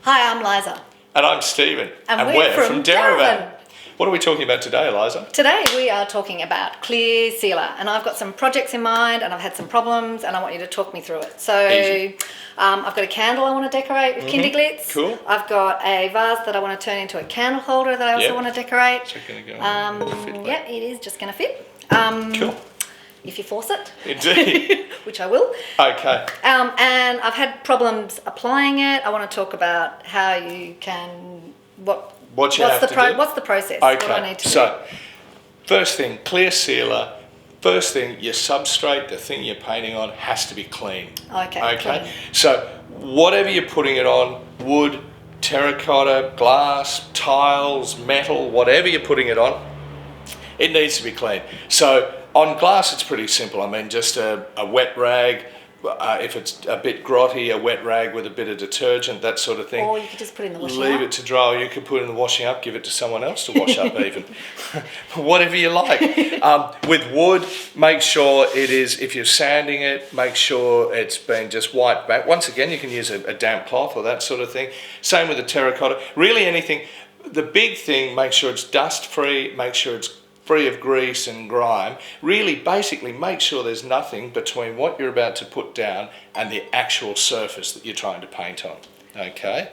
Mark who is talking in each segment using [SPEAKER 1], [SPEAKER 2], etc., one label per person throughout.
[SPEAKER 1] Hi, I'm Eliza.
[SPEAKER 2] And I'm Stephen.
[SPEAKER 1] And we're from Derivan.
[SPEAKER 2] What are we talking about today, Eliza?
[SPEAKER 1] Today we are talking about clear sealer, and I've got some projects in mind and I've had some problems and I want you to talk me through it. So I've got a candle I want to decorate with kindy glitz.
[SPEAKER 2] Cool.
[SPEAKER 1] I've got a vase that I want to turn into a candle holder that I also want to decorate.
[SPEAKER 2] It's going to go fit well.
[SPEAKER 1] Yeah, it is just going to fit.
[SPEAKER 2] Cool.
[SPEAKER 1] If you force it.
[SPEAKER 2] Indeed.
[SPEAKER 1] Which I will.
[SPEAKER 2] Okay.
[SPEAKER 1] And I've had problems applying it. I want to talk about how you can, what's the process?
[SPEAKER 2] Okay,
[SPEAKER 1] what do I need to do?
[SPEAKER 2] First thing, clear sealer. First thing, your substrate, the thing you're painting on, has to be clean.
[SPEAKER 1] Okay.
[SPEAKER 2] Clean. So whatever you're putting it on, wood, terracotta, glass, tiles, metal, whatever you're putting it on, it needs to be clean. So on glass, it's pretty simple. I mean, just a wet rag. If it's a bit grotty, a wet rag with a bit of detergent, that sort of thing.
[SPEAKER 1] Or you could just put it in the washing up.
[SPEAKER 2] Leave it to dry, or you could put it in the washing up, give it to someone else to wash up even. Whatever you like. With wood, make sure it is, if you're sanding it, make sure it's been just wiped back. Once again, you can use a damp cloth or that sort of thing. Same with the terracotta. Really anything. The big thing, make sure it's dust-free, make sure it's free of grease and grime. Really, basically, make sure there's nothing between what you're about to put down and the actual surface that you're trying to paint on. Okay?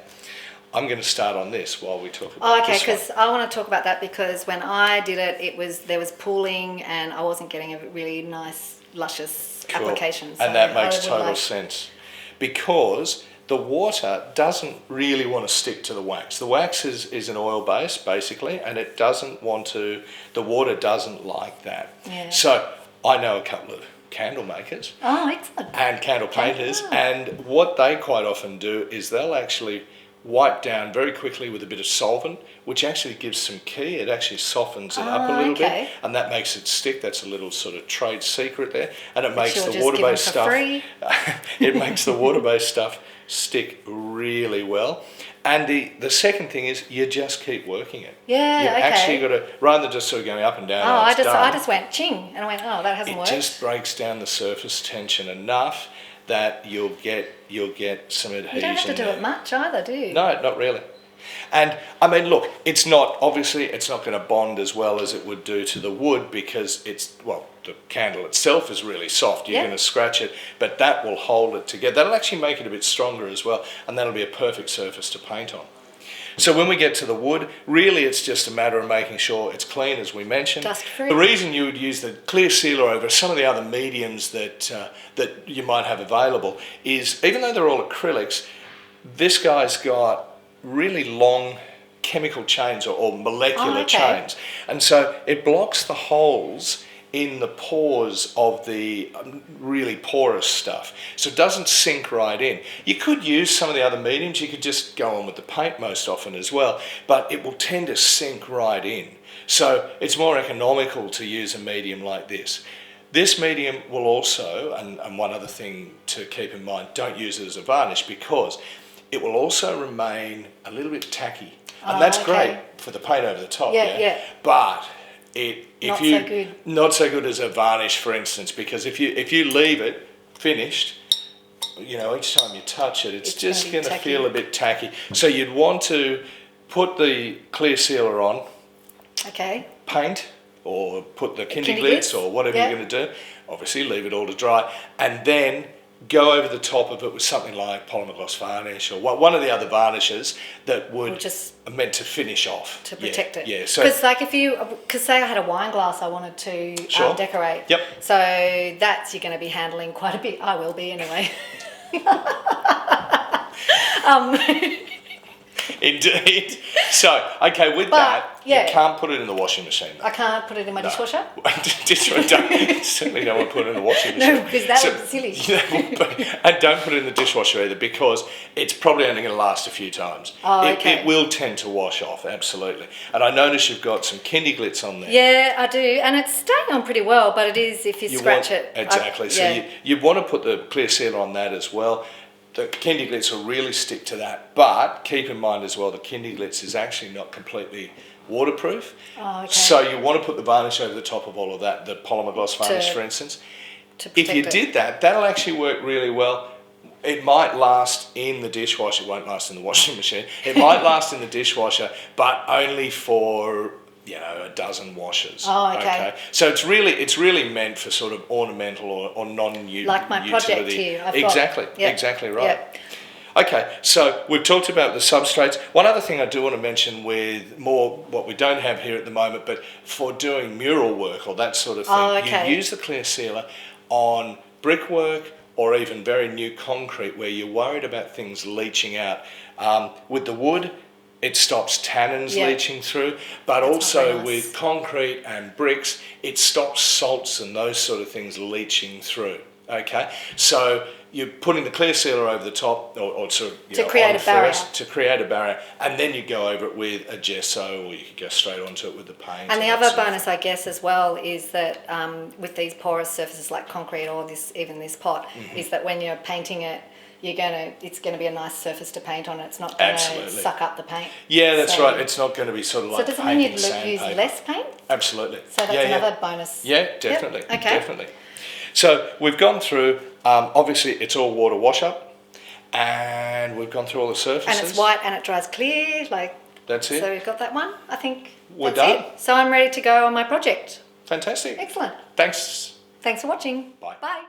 [SPEAKER 2] I'm going to start on this while we talk about this.
[SPEAKER 1] Okay, because I want to talk about that because when I did it, there was pooling and I wasn't getting a really nice, luscious application. So
[SPEAKER 2] and that makes total sense. Because the water doesn't really want to stick to the wax. The wax is an oil base, basically, and it doesn't want to, the water doesn't like that.
[SPEAKER 1] Yeah.
[SPEAKER 2] So I know a couple of candle makers.
[SPEAKER 1] Oh, excellent.
[SPEAKER 2] And candle painters, and what they quite often do is they'll actually wipe down very quickly with a bit of solvent, which actually gives some key. It actually softens it up a little bit, and that makes it stick. That's a little sort of trade secret there, and it makes the water-based stuff. It makes the water-based stuff stick really well. And the second thing is you just keep working it.
[SPEAKER 1] Yeah,
[SPEAKER 2] You've actually got to, rather than just sort of going up and down.
[SPEAKER 1] Oh, I just went ching, and I went, oh, that hasn't worked.
[SPEAKER 2] It just breaks down the surface tension enough that you'll get some adhesion.
[SPEAKER 1] You don't have to do it much either, do you?
[SPEAKER 2] No, not really. And I mean, look, it's not going to bond as well as it would do to the wood because the candle itself is really soft. You're going to scratch it, but that will hold it together. That'll actually make it a bit stronger as well, and that'll be a perfect surface to paint on. So when we get to the wood, really it's just a matter of making sure it's clean, as we mentioned.
[SPEAKER 1] Dust-free.
[SPEAKER 2] The reason you would use the clear sealer over some of the other mediums that you might have available is, even though they're all acrylics, this guy's got really long chemical chains or molecular chains. And so it blocks the holes in the pores of the really porous stuff. So it doesn't sink right in. You could use some of the other mediums. You could just go on with the paint most often as well, but it will tend to sink right in. So it's more economical to use a medium like this. This medium will also, and one other thing to keep in mind, don't use it as a varnish because it will also remain a little bit tacky. And that's great for the paint over the top. Yeah. But not so good as a varnish, for instance, because if you leave it finished, each time you touch it, it's just going to feel a bit tacky. So you'd want to put the clear sealer on, paint, or put the kindy glitz or whatever you're going to do. Obviously, leave it all to dry, and then go over the top of it with something like polymer gloss varnish or one of the other varnishes that are meant to finish off.
[SPEAKER 1] To protect it.
[SPEAKER 2] Yeah. So,
[SPEAKER 1] because say I had a wine glass I wanted to decorate.
[SPEAKER 2] Yep.
[SPEAKER 1] So that's you're going to be handling quite a bit. I will be anyway.
[SPEAKER 2] Indeed. So, okay, with that, you can't put it in the washing machine.
[SPEAKER 1] I can't put it in my dishwasher?
[SPEAKER 2] Certainly don't want to put it in the washing machine.
[SPEAKER 1] No, because that would be silly.
[SPEAKER 2] And don't put it in the dishwasher either because it's probably only going to last a few times. It will tend to wash off, absolutely. And I notice you've got some kindy glitz on there.
[SPEAKER 1] Yeah, I do. And it's staying on pretty well, but it is if you scratch it.
[SPEAKER 2] Exactly. So you want to put the clear sealer on that as well. The kindy glitz will really stick to that, but keep in mind as well the kindy glitz is actually not completely waterproof. So you want to put the varnish over the top of all of that, the polymer gloss varnish for instance. If you did that, that'll actually work really well. It might last in the dishwasher. It won't last in the washing machine. It might last in the dishwasher, but only for a dozen washes.
[SPEAKER 1] Oh, okay.
[SPEAKER 2] So it's really meant for sort of ornamental or non-utility.
[SPEAKER 1] Like my project here.
[SPEAKER 2] Exactly right.
[SPEAKER 1] Yep.
[SPEAKER 2] Okay, so we've talked about the substrates. One other thing I do want to mention with more what we don't have here at the moment, but for doing mural work or that sort of thing, you use the clear sealer on brickwork or even very new concrete where you're worried about things leaching out. With the wood, it stops tannins leaching through, but
[SPEAKER 1] That's
[SPEAKER 2] also
[SPEAKER 1] nice.
[SPEAKER 2] with concrete and bricks, it stops salts and those sort of things leaching through. Okay, so you're putting the clear sealer over the top, or sort of
[SPEAKER 1] to create a barrier.
[SPEAKER 2] To create a barrier, and then you go over it with a gesso, or you could go straight onto it with the paint.
[SPEAKER 1] And the other bonus, I guess, as well, is that with these porous surfaces like concrete or even this pot, is that when you're painting it, it's going to be a nice surface to paint on. It's not going to suck up the paint.
[SPEAKER 2] Yeah, that's right. It's not going to be sort of like.
[SPEAKER 1] So does it mean you'd use less paint?
[SPEAKER 2] Absolutely.
[SPEAKER 1] So that's another bonus.
[SPEAKER 2] Yeah, definitely.
[SPEAKER 1] Yep. Okay.
[SPEAKER 2] Definitely. So we've gone through. Obviously, it's all water wash up, and we've gone through all the surfaces.
[SPEAKER 1] And it's white and it dries clear.
[SPEAKER 2] That's it.
[SPEAKER 1] So we've got that one. I think
[SPEAKER 2] we're
[SPEAKER 1] that's
[SPEAKER 2] done.
[SPEAKER 1] it. So I'm ready to go on my project.
[SPEAKER 2] Fantastic.
[SPEAKER 1] Excellent.
[SPEAKER 2] Thanks.
[SPEAKER 1] Thanks for watching.
[SPEAKER 2] Bye.
[SPEAKER 1] Bye.